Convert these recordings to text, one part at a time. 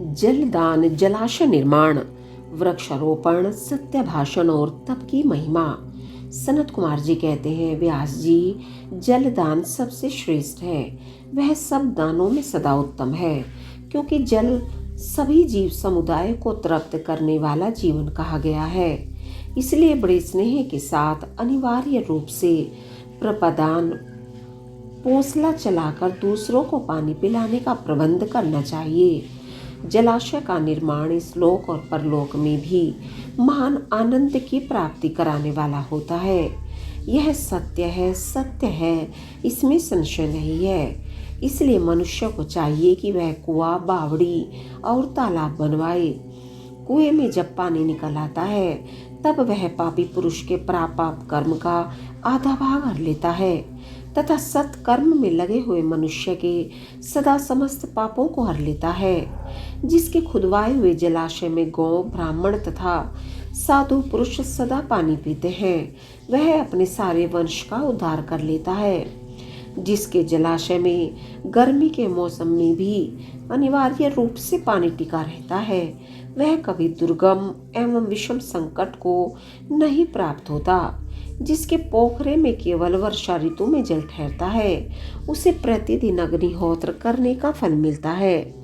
जलदान, जलाशय निर्माण, वृक्षारोपण, सत्य भाषण और तप की महिमा। सनत कुमार जी कहते हैं, व्यास जी, जलदान सबसे श्रेष्ठ है। वह सब दानों में सदा उत्तम है, क्योंकि जल सभी जीव समुदाय को तृप्त करने वाला जीवन कहा गया है। इसलिए बड़े स्नेह के साथ अनिवार्य रूप से प्रपदान पोसला चलाकर दूसरों को पानी पिलाने का प्रबंध करना चाहिए। जलाशय का निर्माण इस लोक और परलोक में भी महान आनंद की प्राप्ति कराने वाला होता है। यह सत्य है, इसमें संशय नहीं है। इसलिए मनुष्य को चाहिए कि वह कुआं, बावड़ी और तालाब बनवाए। कुएं में जब पानी निकल आता है, तब वह पापी पुरुष के प्रापाप कर्म का आधा भाग हर लेता है तथा सत्कर्म में लगे हुए मनुष्य के सदा समस्त पापों को हर लेता है। जिसके खुदवाए हुए जलाशय में गौ, ब्राह्मण तथा साधु पुरुष सदा पानी पीते हैं, वह अपने सारे वंश का उद्धार कर लेता है। जिसके जलाशय में गर्मी के मौसम में भी अनिवार्य रूप से पानी टिका रहता है, वह कभी दुर्गम एवं विषम संकट को नहीं प्राप्त होता। जिसके पोखरे में केवल वर्षा ऋतु में जल ठहरता है, उसे प्रतिदिन अग्निहोत्र करने का फल मिलता है।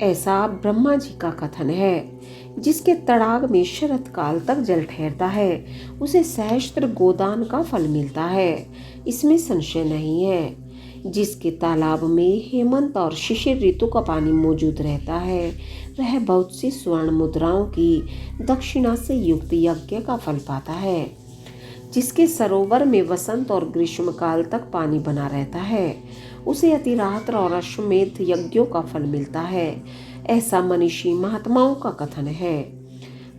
ऐसा ब्रह्मा जी का कथन है। जिसके तड़ाग में शरत काल तक जल ठहरता है, उसे सहस्त्र गोदान का फल मिलता है, इसमें संशय नहीं है। जिसके तालाब में हेमंत और शिशिर ऋतु का पानी मौजूद रहता है, वह बहुत सी स्वर्ण मुद्राओं की दक्षिणा से युक्त यज्ञ का फल पाता है। जिसके सरोवर में वसंत और ग्रीष्म काल तक पानी बना रहता है, उसे अतिरात्र और अश्वमेध यज्ञों का फल मिलता है। ऐसा मनीषी महात्माओं का कथन है।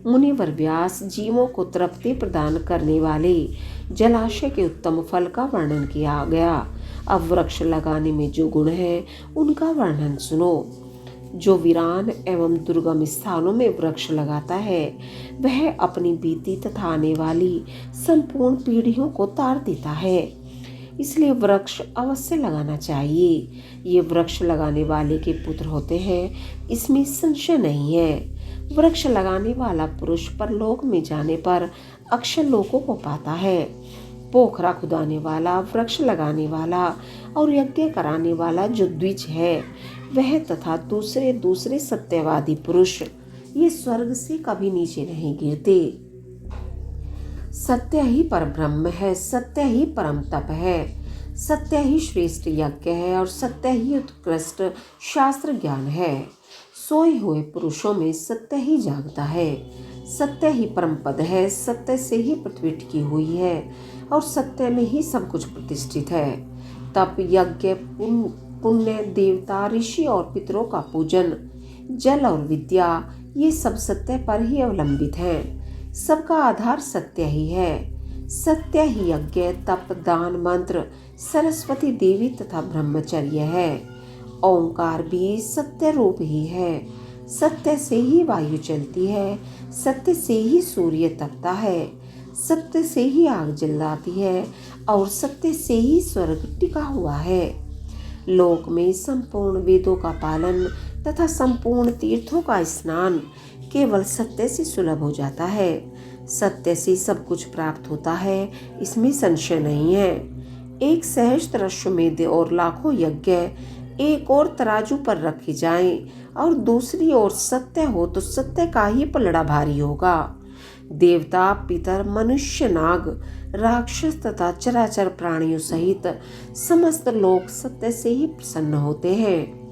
मुनिवर व्यास जीवों को तृप्ति प्रदान करने वाले जलाशय के उत्तम फल का वर्णन किया गया। अब वृक्ष लगाने में जो गुण है, उनका वर्णन सुनो। जो वीरान एवं दुर्गम स्थानों में वृक्ष लगाता है, वह अपनी बीती तथा आने वाली संपूर्ण पीढ़ियों को तार देता है। इसलिए वृक्ष अवश्य लगाना चाहिए। ये वृक्ष लगाने वाले के पुत्र होते हैं, इसमें संशय नहीं है। वृक्ष लगाने वाला पुरुष परलोक में जाने पर अक्षय लोकों को पाता है। पोखरा खुदाने वाला, वृक्ष लगाने वाला और यज्ञ कराने वाला जो द्विज है, वह तथा दूसरे सत्यवादी पुरुष, ये स्वर्ग से कभी नीचे नहीं गिरते। सत्य ही परब्रह्म है, सत्य ही परम तप है, सत्य ही श्रेष्ठ यज्ञ है और सत्य ही उत्कृष्ट शास्त्र ज्ञान है। सोए हुए पुरुषों में सत्य ही जागता है। सत्य ही परम पद है, सत्य से ही पृथ्वी टिकी हुई है और सत्य में ही सब कुछ प्रतिष्ठित है। तप, यज्ञ, पुण्य, देवता, ऋषि और पितरों का पूजन, जल और विद्या, ये सब सत्य पर ही अवलंबित हैं। सबका आधार सत्य ही है। सत्य ही यज्ञ, तप, दान, मंत्र, सरस्वती देवी तथा ब्रह्मचर्य है। ओंकार भी सत्य रूप ही है। सत्य से ही वायु चलती है, सत्य से ही सूर्य तपता है, सत्य से ही आग जल जाती है और सत्य से ही स्वर्ग टिका हुआ है। लोक में संपूर्ण वेदों का पालन तथा संपूर्ण तीर्थों का स्नान केवल सत्य से सुलभ हो जाता है। सत्य से सब कुछ प्राप्त होता है, इसमें संशय नहीं है। एक सहस्त्र अश्वमेध और लाखों यज्ञ एक और तराजू पर रखे जाएं और दूसरी ओर सत्य हो तो सत्य का ही पलड़ा भारी होगा। देवता, पितर, मनुष्य, नाग, राक्षस तथा चराचर प्राणियों सहित समस्त लोग सत्य से ही प्रसन्न होते हैं।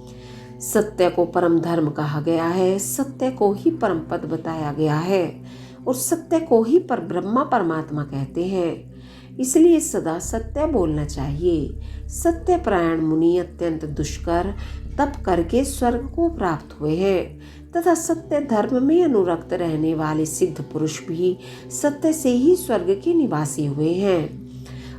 सत्य को परम धर्म कहा गया है, सत्य को ही परम पद बताया गया है और सत्य को ही पर ब्रह्मा परमात्मा कहते हैं। इसलिए सदा सत्य बोलना चाहिए। सत्यपरायण मुनि अत्यंत दुष्कर तप करके स्वर्ग को प्राप्त हुए हैं तथा सत्य धर्म में अनुरक्त रहने वाले सिद्ध पुरुष भी सत्य से ही स्वर्ग के निवासी हुए हैं।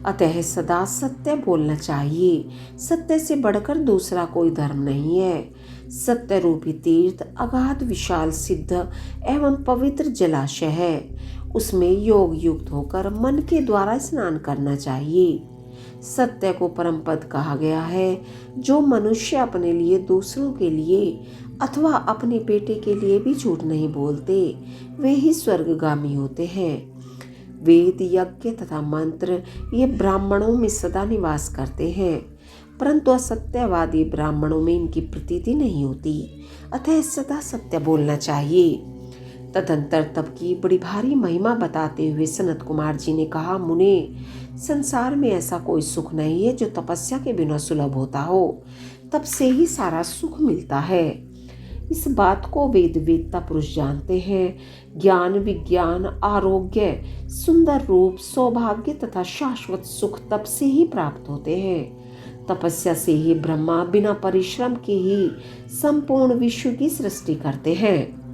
अतः सदा सत्य बोलना चाहिए। सत्य से बढ़कर दूसरा कोई धर्म नहीं है। सत्य रूपी तीर्थ अगाध विशाल सिद्ध एवं पवित्र जलाशय है। उसमें योग युक्त होकर मन के द्वारा स्नान करना चाहिए। सत्य को परम पद कहा गया है। जो मनुष्य अपने लिए, दूसरों के लिए अथवा अपने बेटे के लिए भी झूठ नहीं बोलते, वे ही स्वर्गगामी होते हैं। वेद, यज्ञ तथा मंत्र ये ब्राह्मणों में सदा निवास करते हैं, परंतु असत्यवादी ब्राह्मणों में इनकी प्रतीति नहीं होती, अतः सदा सत्य बोलना चाहिए। तदंतर तप की बड़ी भारी महिमा बताते हुए सनत कुमार जी ने कहा, मुने, संसार में ऐसा कोई सुख नहीं है जो तपस्या के बिना सुलभ होता हो। तप से ही सारा सुख मिलता है। इस बात को वेद वेदता पुरुष जानते हैं। ज्ञान, विज्ञान, आरोग्य, सुंदर रूप, सौभाग्य तथा शाश्वत सुख तप से ही प्राप्त होते हैं। तपस्या से ही ब्रह्मा बिना परिश्रम के ही संपूर्ण विश्व की सृष्टि करते हैं।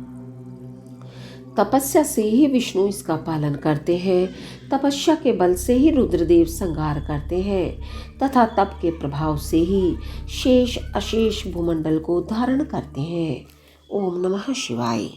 तपस्या से ही विष्णु इसका पालन करते हैं। तपस्या के बल से ही रुद्रदेव संहार करते हैं तथा तप के प्रभाव से ही शेष अशेष भूमंडल को धारण करते हैं। ओम नमः शिवाय।